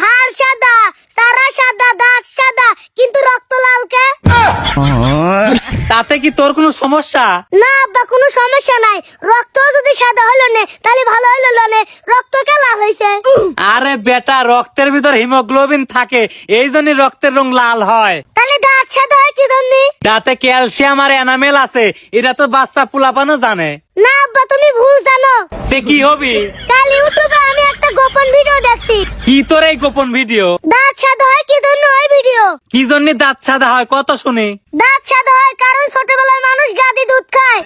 হাড় সাদা, সারা সাদা, দাঁত সাদা, কিন্তু রক্ত লাল কে? তাতে কি তোর কোনো সমস্যা? না আব্বা, কোনো সমস্যা নাই। রক্ত যদি সাদা হলো নে তাহলে ভালো হলো নে, রক্ত কে লাল হইছে? আরে বেটা, রক্তের ভিতর হিমোগ্লোবিন থাকে, এই জন্যই রক্তের রং লাল হয়। তাহলে দাঁত সাদা হয় কি জন্য? দাঁতে ক্যালসিয়াম আর এনামেল আছে, এটা তো বাচ্চা পোলাপানও জানে। না আব্বা, তুমি ভুল জানো। তে কি হবি? কাল ইউটিউবে আমি একটা গোপন ভিডিও দেখছি। কি তোর এই গোপন ভিডিও? দাঁত সাদা হয় কি জন্য ওই ভিডিও? কি জন্য দাঁত সাদা হয় কত শুনি? দাঁত সাদা হয় কারণ ছোটবেলায় মানুষ গাদি দুধ খায়।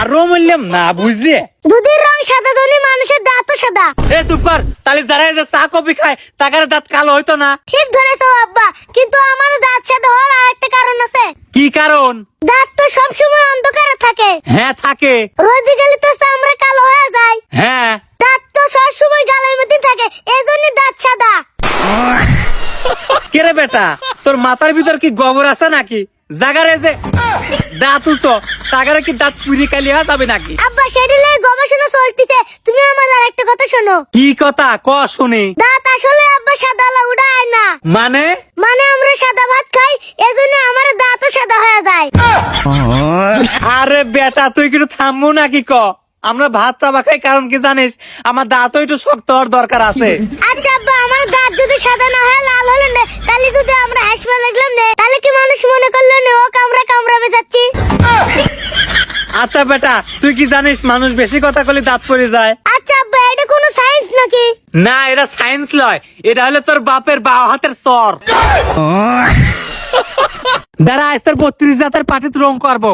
আরো বললাম না বুঝলি? দুধের রং সাদা ধনী মানুষের দাঁতও সাদা। এ চুপ কর, তাহলে যারা এই যে চা কফি খায় তাদের দাঁত কালো হইতো না? ঠিক ধরেছো আব্বা, কিন্তু আমার দাঁত সাদা হওয়ার আরেকটা কারণ আছে। কি কারণ? দাঁত তো সবসময় অন্ধকারে থাকে। হ্যাঁ থাকে। রোদে গেলে তো চামড়া কালো হয়ে যায়। হ্যাঁ। দাঁত তো সবসময় গালের মধ্যে থাকে, এই জন্য দাঁত সাদা। কে রে বেটা, তোর মাথার ভিতর কি গোবর আছে নাকি? জাগারে যে দাঁত উঁচো, তাগারে কি দাঁত পুরি কালি হয়ে যাবে নাকি? আব্বা, সেদিলে গবেষণা চলতেছে, তুমি আমার আর একটা কথা শোনো। কি কথা ক শুনি? দাঁত আসলে আব্বা সাদা আলা উড়ায় না। মানে? মানে আমরা সাদা ভাত খাই, এজন্য আমার দাঁতও সাদা হয়ে যায়। আরে বেটা, তুই কিন্তু থামবো নাকি ক? আমরা ভাত চাবা খাই কারণ কি জানিস? আমার দাঁতও একটু শক্ত হওয়ার দরকার আছে। আচ্ছা আব্বা, আমার দাঁত যদি সাদা না হয় লাল হলো না, তাহলে যদি আমরা হাসপাতালে লাগলাম না, তাহলে কি মানুষ মনে করলো না ও কামড়াবে যাচ্ছি? আচ্ছা বেটা, তুই কি জানিস মানুষ বেশি কথা বলে দাঁত পড়ে যায়? আচ্ছা আব্বা, এটা কোনো সায়েন্স নাকি? না, এটা সায়েন্স লয়, এটা হলো তোর বাপের বাঁ হাতের চর। দাঁড়া, আজ তোর 32 জাতের পাটিতে রং করবো।